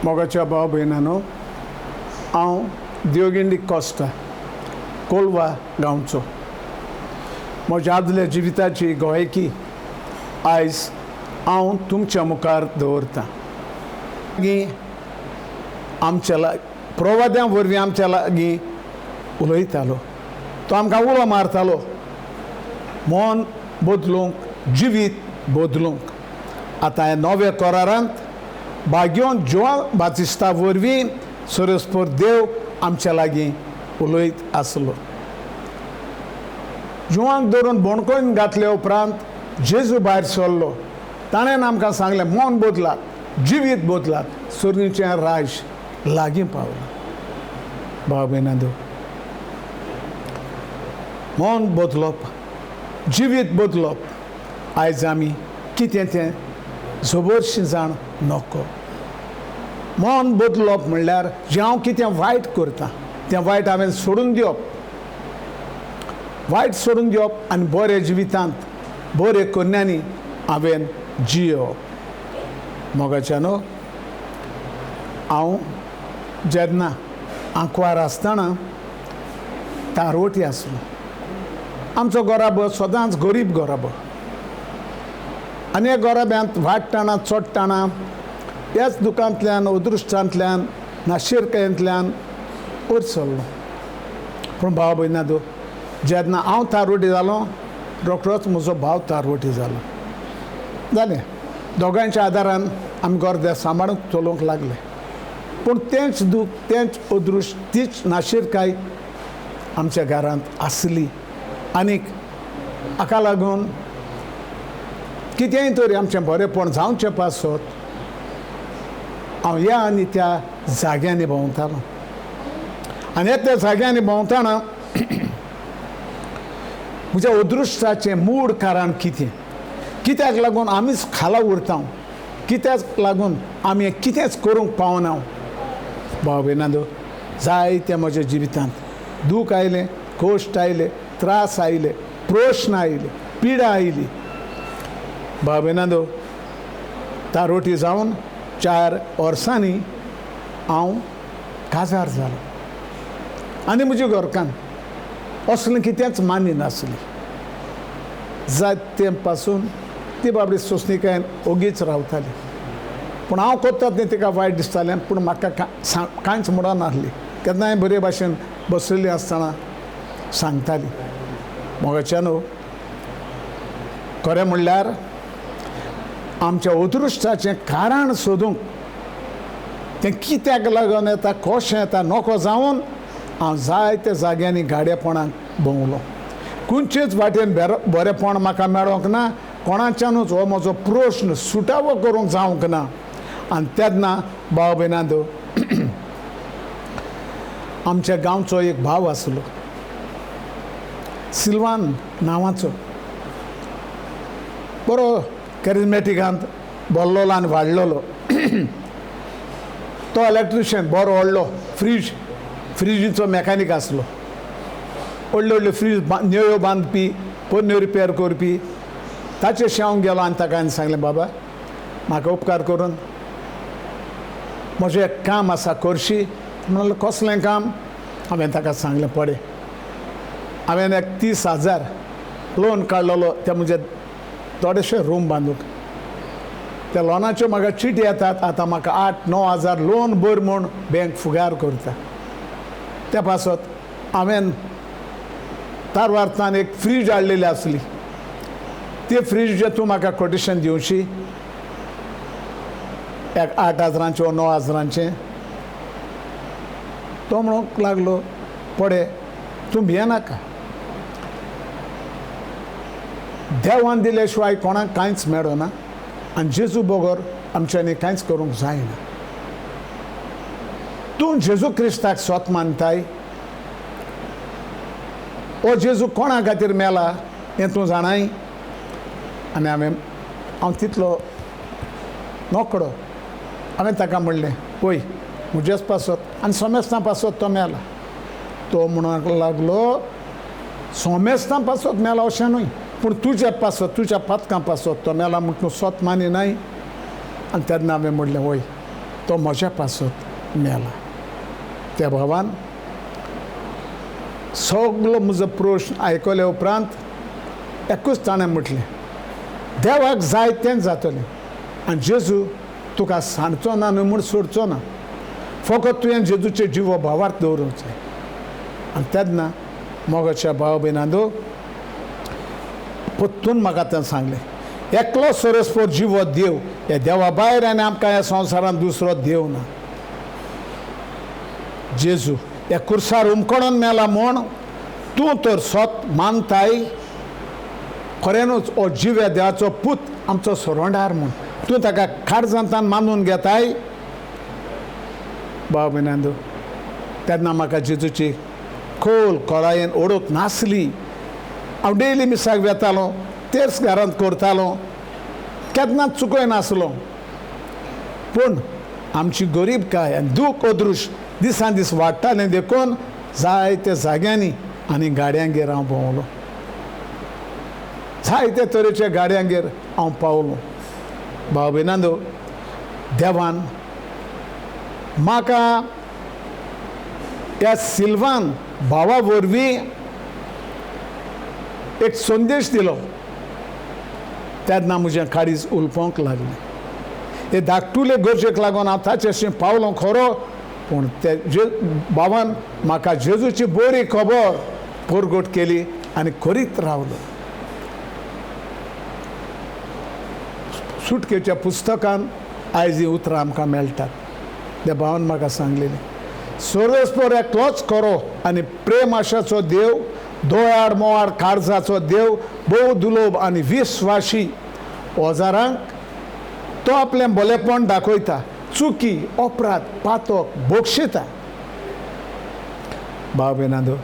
मोगाच्या भाव भयणानो, हांव देवगिंडी कोस्टा कोलवा गांवचो. म्हज्या आदल्या जिविताची गोंयकी आयज हांव तुमच्या मुखार दवरतां. आमच्या प्रवाद्यां वरवीं आमच्या लागीं उलयतालो. तो आमकां उलो मारतालो मन बदलूंक, जिवीत बदलूंक. आतां ह्या नव्या करारांत भाग्योन जोआन बातिस्ता वरवीं सरस्पर देव आमच्या लागीं उलयत आसलो. जोआंक धरून बोणकोन घातल्या उपरांत जेजू भायर सरलो. ताणें आमकां सांगलें मन बदलात, जिवीत बदलात, सुर्गेचें राज लागीं पावलां. भाव भयणांनो, मन बदलप, जिवीत बदलप आयज आमी कितें तें जबरशीं जाण नको. मन बदलप म्हणल्यार जें हांव कितें वायट करतां तें वायट हांवें सोडून दिवप, वायट सोडून दिवप आनी बरे जिवितांत बरे कन्यांनी हांवें जियोवप. मोगाच्यानो, हांव जेन्ना आंकवार आसतना तारवटी आसलो. आमचो गोराबो सदांच गरीब गोराबो आनी ह्या गोराब्यांत वाडटाना चडटाना ह्याच दुकानांतल्यान, अदृश्टांतल्यान, नाशिरकायेंतल्यान वयर सरलो. पूण भाव भयणांनो, जेन्ना हांव तारवटी जालो रोखडोच म्हजो भाव तारवटी जालो. जालें, दोगांयच्या आदारान आमी गोरदें सांबाळूंक चलोवंक लागले. पूण तेंच दूख, तेंच अदृश्ट, तीच नाशिरकाय आमच्या घरांत आसली. आनीक हाका लागून कितेंय तरी आमचें बरेंपण जावचें पासत हांव ह्या आनी त्या जाग्यांनी भोंवतालो. आनी त्या जाग्यांनी भोंवतना म्हज्या अदृश्टाचें मूळ कारण कितें, कित्याक लागून आमीच खाला उरता, कित्याक लागून आमी कितेंच करूंक पावना. भाव भयणांनो, जायते म्हज्या जिवितांत दूख आयलें, कश्ट आयले, त्रास आयले, प्रश्न आयले, पिडा आयली. भाव भयणांनो, तारवटी जावन 4 वर्सांनी हांव काजार जालो. आनी म्हज्या घरकान असलें कितेंच मान्य नासलें. जायते पासून ती बाबडी सोंसणीकायेन ओगीच रावताली. पूण हांव कोत्तात न्ही तिका वायट दिसतालें, पूण म्हाका कांयच म्हणनासली. केन्नाय बरे भाशेन बसलेली आसतना सांगताली. मोगाच्यानो, खरें म्हणल्यार आमच्या अदृश्टाचें कारण सोदूंक तें कित्याक लागून येता, कशें येता नोको जावन हांव जायत्या जाग्यांनी गाडेपणाक भोंवलो. खंयचेच वाटेन बरेपण म्हाका मेळोंक ना, कोणाच्यानूच हो म्हजो प्रश्न सुटावो करूंक जावंक ना. आनी तेन्ना भाव भयणांनो, आमच्या गांवचो एक भाव आसलो, सिल्वान नांवाचो. बरो कॅरिझमॅटिकांत बोल्लोलो आनी वाडलोलो. तो इलेक्ट्रिशियन बरो व्हडलो फ्रिजीचो मॅकॅनीक आसलो. व्हडले व्हडले फ्रीज नेयो बांदपी, पोन्न्यो रिपेर करपी. ताचेशी हांव गेलो आनी ताका हांवें सांगलें, बाबा म्हाका उपकार करून म्हजें एक काम आसा करशी. म्हणलें कसलें काम? हांवें ताका सांगलें, पळय हांवें एक 30,000 लोन काडलेलो ते म्हजे थोडेशे रूम बांदूंक. त्या लोनाच्यो म्हाका चिटी येतात. आतां म्हाका 8-9 हजार लोन भर म्हूण बँक फुगार करता. त्या पासत हांवें तारवारतान एक फ्रीज हाडलेली आसली. ते फ्रीज तूं म्हाका कोटेशन दिवची, एक 8,000चें वा 9,000चें. तो म्हणूंक लागलो, पळय तूं भियेनाका, देवान दिले शिवाय कोणाक कांयच मेळना आनी जेजू बगर आमच्यांनी कांयच करूंक जायना. तूं जेजू क्रिस्ताक स्वत मानताय, ओ जेजू कोणा खातीर मेला हें तूं जाणाय. आनी हांव तितलो नोकडो हांवें ताका म्हणलें, पळय म्हजेच पासत आनी सोमेस्तां पासत तो मेला. तो म्हणूंक लागलो, सोमेस्तां पासत मेला अशें न्हय, पूण तुज्या पासत, तुज्या पातकां पासत तो मेला म्हूण तूं स्वत मानिनाय. आनी तेन्ना हांवें म्हणलें, वय तो म्हज्या पासत मेला. त्या भावान सगलो म्हजो प्रश्न आयकले उपरांत एकूच ताणें म्हटलें, देवाक जाय तें जातलें आनी जेजू तुका सांडचो ना न्हू म्हूण सोडचो ना, फकत तुवें जेजूचे जिवो भावार्थ दवरूंक जाय. आनी तेन्ना मोगाच्या भाव भयणांदो परतून म्हाका तें सांगलें, एकलो सरस्पोर जिवो देव, हे देवा भायर आनी आमकां ह्या संवसारांत दुसरो देव ना. जेजू हे कुर्सार उमकडून मेला म्हूण तूं तर स्वत मानताय खरेंच हो जीव ह्या देवाचो पूत आमचो सोरोंडार म्हूण तूं ताका काळजांतान मानून घेताय. भाव भयणांदो तेन्ना म्हाका जेजूची खोल खोलायेन ओडूंक नासली. हांव डेली मिसाक वेतालों, तेर्स घरांत करतालों, केन्नाच चुकोय नासलो. पूण आमची गरीबकाय आनी दूख अदृश दिसान दीस वाडटालें देखून जायत्या जाग्यांनी आनी गाडयांगेर हांव भोंवलो, जायते तरेच्या गाडयांगेर हांव पावलो. भाव भयणांदो देवान म्हाका ह्या सिल्वान भावा वरवीं एक संदेश दिलो. तेन्ना म्हजें काळीज उलपोंक लागलें. हे धाकटुले गरजेक लागून हांव ताचे अशें पावलो खरो, पूण ते भावान म्हाका जेजूची बरी खबर परगट केली आनी करीत रावलो. सुटकेच्या पुस्तकान आयज ही उतरां आमकां मेळटात. त्या भावान म्हाका सांगलेलें, सरस्पोर एकलोच खरो आनी प्रेम आशाचो देव, दोळाड मोवाड काळजाचो देव, भोव दुलोभ आनी विस्वाशी ओजारांक तो आपलें भलेपण दाखयता, चुकी अपराध पातक बोगशिता. भाव भयणांदो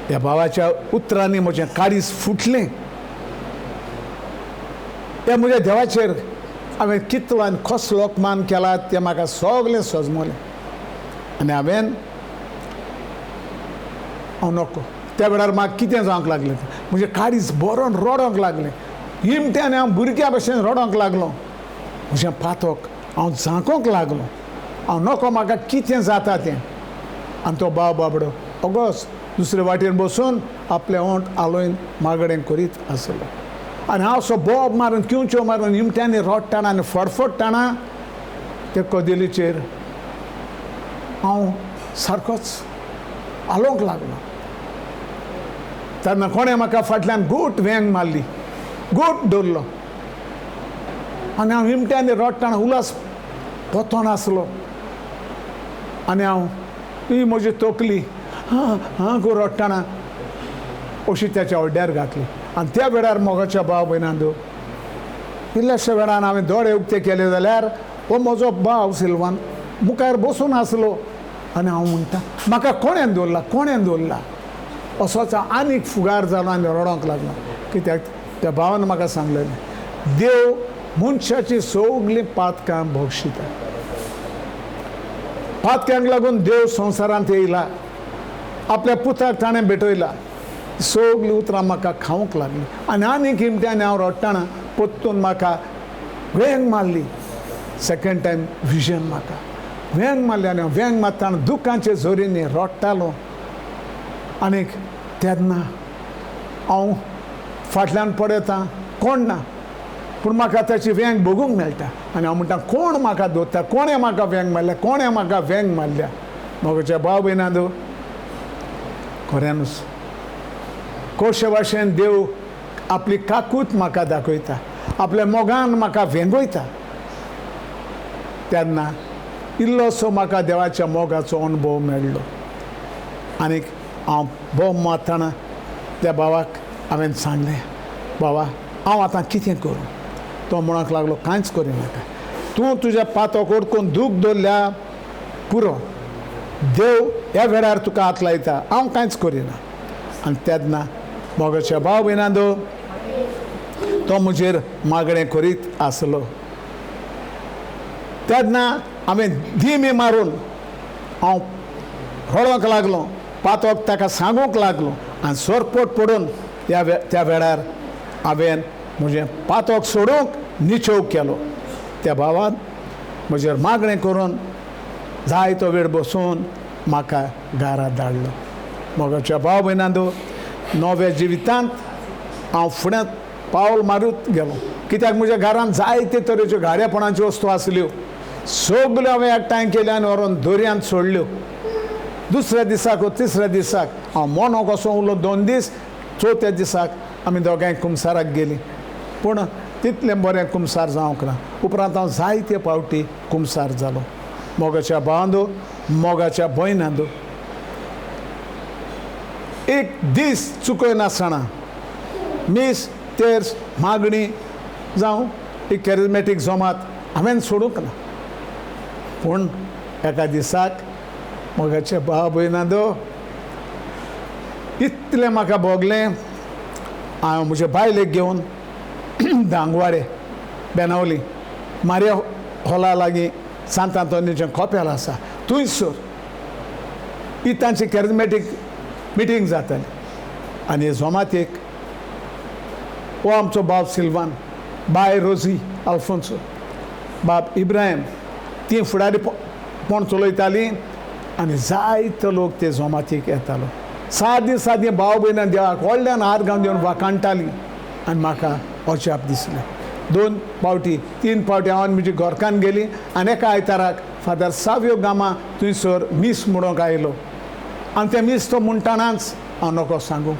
ह्या भावाच्या उतरांनी म्हजें काळीज फुटलें. हे म्हज्या देवाचेर हांवें कितलो आनी कसलो अपमान केला तें म्हाका सगळें सजमलें. आनी हांवें नोको त्या वेळार म्हाका कितें जावंक लागलें, म्हजें काळीज बरोवन रडोंक लागलें. हिमट्यान हांव भुरग्या भशेन रडोंक लागलो. म्हजें पातक हांव झांकोंक लागलो. हांव नोको म्हाका कितें जाता तें. आनी तो भाव बाबडो अगोस दुसरे वाटेन बसून आपलें ओंठ आलोवन मागडें करीत आसलो. आनी हांव असो बोब मारून किंवच्यो मारून हिमट्यांनी रडटाना आनी फडफडटाना ते कदेलीचेर हांव सारकोच आलोवंक लागलो. तेन्ना कोणें म्हाका फाटल्यान घूट वेंग मारली, घूट धरलो आनी हांव हिमट्यांनी रडटाना उलास पोतो नासलो. आनी हांव ही म्हजी तकली हां गो रडटाना अशी त्याच्या हड्ड्यार घातली. आनी त्या वेळार मोगाच्या भाव भयणांदो इल्ल्याशा वेळान हांवें दोळे उक्ते केले जाल्यार हो म्हजो भाव सिल्वान मुखार बसून आसलो. आनी हांव म्हणटा म्हाका कोणें दवरला असोच आनीक फुगार जालो आनी रडोंक लागलो. कित्याक त्या भावान म्हाका सांगलेलें, देव मनशाची सगळीं पातकां भोगशिता. पातक्यांक लागून देव संवसारांत येयला, आपल्या पुताक ताणें भेटयला. सगळीं उतरां म्हाका खावंक लागलीं. आनी आनीक हिमट्यांनी हांव रडटाना परतून म्हाका वेंग मारली. सेकंड टायम विजन म्हाका वेंग मारली आनी हांव वेंग मारतना दुखांचे झोरींनी रडटालो. आनीक तेन्ना हांव फाटल्यान पळयता कोण ना, पूण म्हाका ताची वेंग बगूंक मेळटा. आनी हांव म्हणटा कोण म्हाका दोत्ता, कोणें म्हाका वेंग मारल्या, कोणें म्हाका वेंग मारल्या. म्हज्या भाव भयणांदो खऱ्यानूच कशे भाशेन देव आपली काकूट म्हाका दाखयता, आपल्या मोगान म्हाका वेंगयता. तेन्ना इल्लोसो म्हाका देवाच्या मोगाचो अनुभव मेळ्ळो. आनीक हांव बोब मारतना त्या भावाक हांवें सांगलें, बाबा हांव आतां कितें करूं. तो म्हणूंक लागलो कांयच करिनाका, तूं तुज्या पातोक ओडकून दूख दवरल्या पुरो, देव ह्या वेळार तुका हात लायता, हांव कांयच करिना. आनी तेन्ना मोगाच्या भाव भयणांदो तो म्हजेर मागणें करीत आसलो. तेन्ना हांवें धीमे मारून हांव रडोंक लागलो, पातोक ताका सांगूंक लागलो. आनी सोरपोट पडून त्या वेळार हांवें म्हजें पातोक सोडूंक निचोव केलो. त्या भावान म्हजेर मागणें करून जायतो वेळ बसून म्हाका घरा धाडलो. मोगाच्या भाव भयणांदो, नव्या जिवितांत हांव फुडें पावल मारूत गेलो. कित्याक म्हज्या घरांत जायते तरेच्यो गाडेपणाच्यो वस्तू आसल्यो, सगल्यो हांवें एकठांय केल्यो आनी व्हरोन दर्यांत सोडल्यो. दुसऱ्या दिसाक वा तिसऱ्या दिसाक हांव मोनो कसो उरलो 2 दीस. चवथ्या दिसाक आमी दोगांय कुमसाराक गेलीं, पूण तितलें बरें कुमसार जावंक ना. उपरांत हांव जायते फावटी कुमसार जालो. मोगाच्या भावांदो, मोगाच्या भयणांदो, एक दीस चुकयनासतना मीस, तेर्स, मागणी जावं एक कॅरिझमॅटीक जमात हांवें सोडूंक ना. पूण एका दिसाक मोगाच्या भाव भयणांदो, इतलें म्हाका भोगलें. हांव म्हजे बायलेक घेवन दांगवाडे बेनावली मारिया हॉला लागीं सांत आंतोनियोचें कॉपेल आसा, थंयसर ही तांची कॅरिझमॅटीक मिटींग जाताली. आनी जमातीक हो आमचो बाब सिल्वान, बाय रोजी आल्फोन्सो, बाब इब्राहीम, ती फुडारी कोण चलयतालीं आनी जायतो लोक ते जमातीक येतालो. सादी सादी भाव भयणां देवाक व्हडल्यान हार घालून दिवन वाकाणटालीं आनी म्हाका अजाप दिसलें. 2 फावटी 3 फावटी हांव म्हजी घोरकान गेलीं आनी एका आयताराक फादर सावियो गामा थंयसर मीस म्हणूंक आयलो. आनी तें मीस तो म्हणटानाच हांव नको सांगूंक,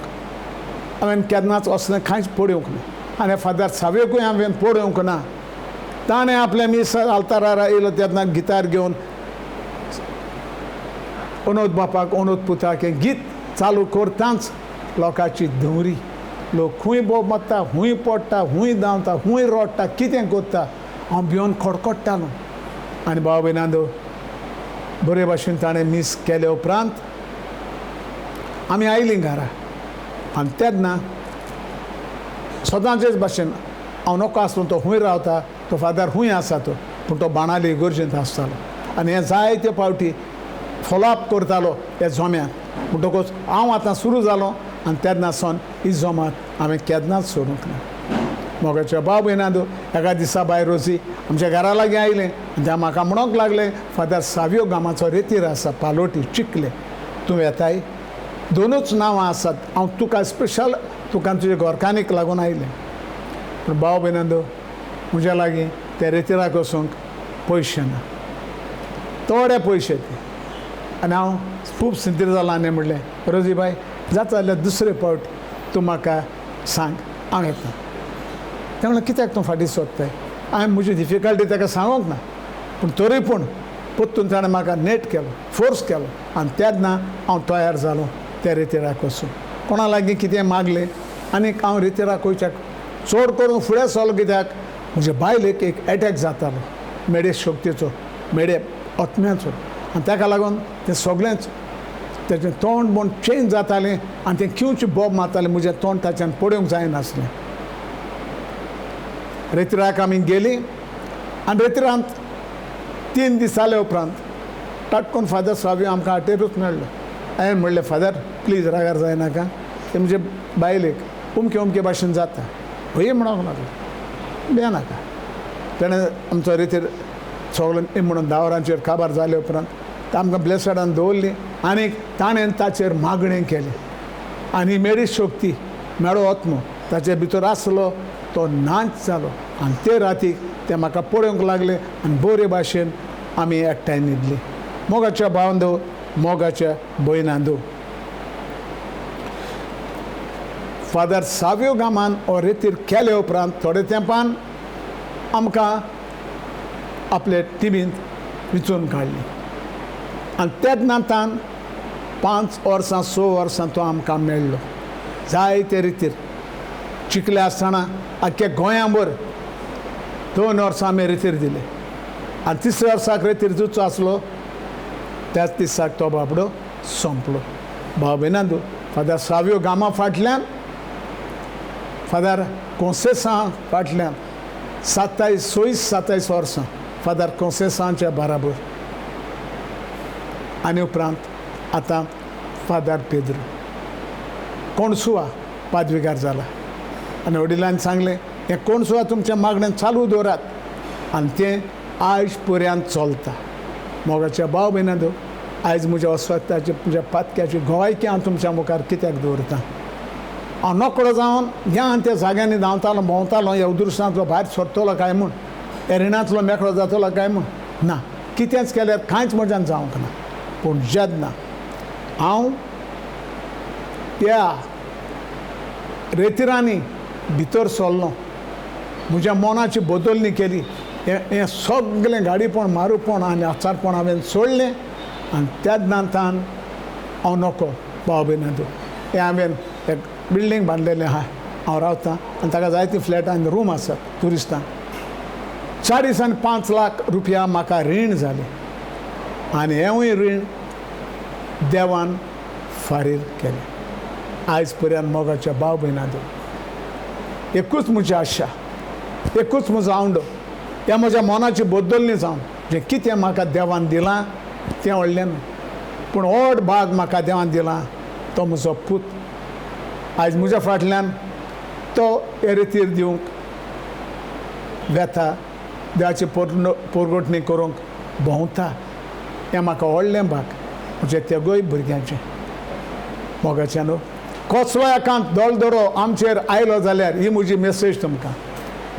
हांवें केन्नाच असलें कांयच पळोवंक ना आनी फादर सावियोकूय हांवें पळोवंक ना. ताणें आपल्या मीस आल्तारार येयलो तेन्ना गितार घेवन अनोद बापाक अनोद पुताक हें गीत चालू करताच लोकांची धवरी. लोक खूंय बोब मारता, खूंय पडटा, खूंय धांवता, खूंय रडटा, कितें करता. हांव भिवन कडकडटालो. आनी भाव भयणांदो, बरे भाशेन ताणें मीस केले उपरांत आमी आयलीं घरा. आनी तेन्ना सदांचेच भाशेन हांव नको आसलो तो खूंय रावता, तो फादर खूंय आसा तो, पूण तो बाणाली इगर्जेंत आसतालो. आनी हें जायते फावटी फॉलोअप करतालो हे जोम्याक. म्हणटकूच हांव आतां सुरू जालो आनी तेन्ना सावन ही जमात हांवें केन्नाच सोडूंक ना. मोगाच्या भाव भयणांदो, एका दिसा बाय रोजी आमच्या घरा लागीं आयलें आनी ते म्हाका म्हणोंक लागलें, फादर सावियो गामाचो रेतीर आसा पालोटी चिकले, तूं येताय? 2च नांवां आसात. हांव तुका स्पेशल तुका तुजे घोरकानीक लागून आयलें. पूण भाव भयणांदो, म्हज्या लागीं त्या रेतिराक वचूंक पयशे ना, थोडे पयशे ते. आनी हांव खूब सिंतीर जालां आनी म्हणलें, रोजी बाय जाता जाल्यार दुसरे फावट तूं म्हाका सांग, हांव येता. तें म्हणलें, कित्याक तूं फाटीं सोदताय? हांवें म्हजी डिफिकल्टी ताका सांगूंक ना, पूण तरी पूण परतून ताणें म्हाका नेट केलो, फोर्स केलो. आनी तेन्ना हांव तयार जालो त्या रेतिराक वचून. कोणा लागीं कितें मागलें आनी हांव रेतिराक वयच्याक चड करून फुडें सरलो. कित्याक म्हजे बायलेक एक एटॅक जातालो मेडे शक्तीचो, मेडे आत्म्याचो. आनी ताका लागून तें सगळेंच तेजें तोंड म्हूण चेंज जातालें आनी तें किंवचें बोब मारतालें. म्हजें तोंड ताच्यान पळोवंक जायनासलें. रेतिराक आमी गेलीं आनी रेतिरांत 3 दीस जाले उपरांत टाटकून फादर सावियो आमकां हाटेरूच मेळ्ळो. हांवें म्हणलें, फादर प्लीज रागार जायनाका, तें म्हणजे बायलेक उमके भाशेन जाता. भंय म्हणोंक लागलो, भियेनाका. तेणें आमचो रेतीर सगळें म्हणून दावरांचेर काबार जाले उपरांत आमकां ब्लेसडान दवरली आनी ताणें ताचेर मागणें केलें. आनी मेडी शक्ती, मेळो आत्मो ताचे भितर आसलो तो नाच जालो. आनी ते रातीक ते म्हाका पळोवंक लागले आनी बरे भाशेन आमी एकठांय न्हिदली. मोगाच्या भावंदो, मोगाच्या भयणांदो, फादर सावियो गामान हो रेतीर केले उपरांत थोडे तेंपान आमकां आपले टिमींत विचून काडली. आनी तेन्नातान 5 वर्सां 6 वर्सां तो आमकां मेळ्ळो. जायते रितीर चिकले आसतना आख्ख्या गोंयांभर 2 वर्सां आमी रेतीर दिले. आनी 3ऱ्या वर्साक रेतीर दिवचो आसलो त्याच दिसाक तो बाबडो सोंपलो. भाव भयणांदो, फादर सावियो गामा फाटल्यान, फादर कोंसेसां फाटल्यान 27 वर्सां फादर कोंसेसांच्या बराबर. आनी उपरांत आतां फादर पेद्रो कोणसुवा पादवीकार जाला. आनी वडिलांनी सांगलें, हें कोणसुवा तुमच्या मागणें चालू दवरात. आनी तें आयज पर्यंत चलता. मोगाच्या भाव भयणांनो, आयज म्हज्या अस्वस्थाची म्हज्या पातक्याची गोंयकी हांव तुमच्या मुखार कित्याक दवरतां. हांव नोकळो जावन ह्या त्या जाग्यांनी धांवतालो भोंवतालो येवदुर्शांतलो भायर सरतलो काय म्हूण, एरिणांतलो मेकळो जातलो काय म्हूण ना, कितेंच केल्यार कांयच म्हज्यान जावंक ना. पूण जेन्ना हांव त्या रेतिरांनी भितर सरलो, म्हज्या मनाची बदलणी केली, हें सगळें गाडीपण मारूपण आनी आचारपण हांवें सोडलें. आनी त्याच नांतान हांव नोको भाव भयणांनो, हें हांवें एक बिल्डींग बांदलेलें आहा, हांव रावतां आनी ताका जायतीं फ्लॅटां आनी रूम आसात ट्युरिस्टांक. 4.5 लाख रुपया म्हाका रीण जालें आनी हेंवूय रीण देवान फारीक केलें. आयज पर्यंत मोगाच्या भाव भयणांनो, एकूच म्हजी आशा, एकूच म्हजो आवडो, हें म्हज्या मनाची बदलणी जावन जें कितें म्हाका देवान दिलां तें व्हडलें न्हू, पूण व्हड भाग म्हाका देवान दिलां तो म्हजो पूत. आयज म्हज्या फाटल्यान तो हे रितीर दिवंक वेता, देवाची पोरगोटणी करूंक भोंवता. हें म्हाका व्हडलें भाग म्हज्या तेगोय भुरग्यांचें. मोगाचें न्हू, कसलोय एकांत दळदरो आमचेर आयलो जाल्यार ही म्हजी मेसेज तुमकां,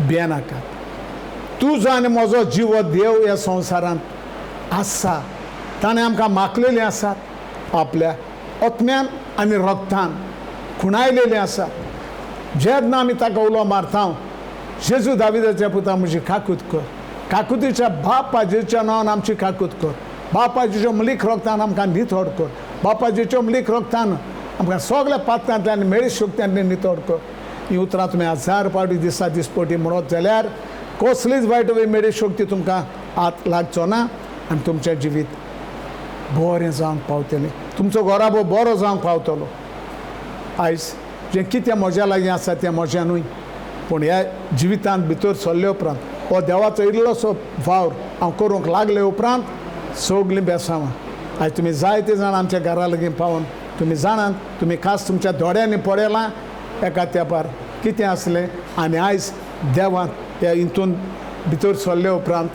भियेनाकात. तुजो आनी म्हजो जीव देव ह्या संवसारांत आसा. ताणें आमकां माखलेलीं आसात, आपल्या आत्म्यान आनी रगतान खुणायलेलीं आसात. जेन्ना आमी ताका उलो मारता, जेजू दाविदाच्या पुता म्हजी काकूत कर, काकुतीच्या बापाजीच्या नांवान आमची काकूत कर, बापाजीच्या मलीक रगतान आमकां नितोड कर, बापाजीच्या मलीक रगतान आमकां सगळ्या पातकांतल्यान मेळी शक्त्यांनी नितोड कर. ही उतरां तुमी 1000 पावटी दिसा दिसपटी म्हणत जाल्यार कसलीच वायट मेळी शक्ती तुमकां हात लागचो ना आनी तुमचें जिवीत बरें जावंक पावतलें, तुमचो घोराबो बरो जावंक पावतलो. आयज जें कितें म्हज्या लागीं आसा तें म्हज्यानूय, पूण ह्या जिवितांत भितर सरले उपरांत हो देवाचो इल्लोसो वावर हांव करूंक लागले उपरांत सगळीं बेसांवां आयज तुमी जायते जाण आमच्या घरा लागीं पावून तुमी जाणात, तुमी खास तुमच्या दोळ्यांनी पळयलां एका तेंपार कितें आसलें आनी आयज देवान ह्या हितून भितर सरले उपरांत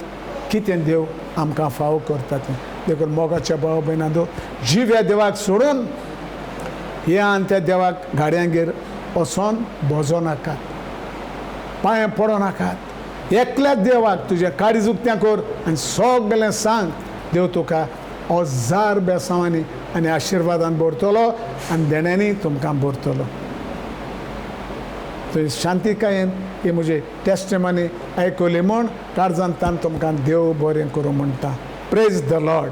कितें देव आमकां फावो करता तें. देखून मोगाच्या भाव भयणांनो, जीव ह्या देवाक सोडून हे आनी त्या देवाक गाडयांगेर वचोन भोजो नाकात, पांयां पडो नाकात. एकल्याच देवाक तुजे काळीज उक्त्यां कर आनी सगळें सांग. देव तुका हजार बेसांवांनी आनी आशिर्वादान भरतलो आनी देण्यांनी तुमकां भरतलो. तुवें शांतीकायेन ही म्हजी टेस्टिमनी आयकली म्हूण काळजांतल्यान तुमकां देव बरें करूं म्हणटा. Praise the Lord.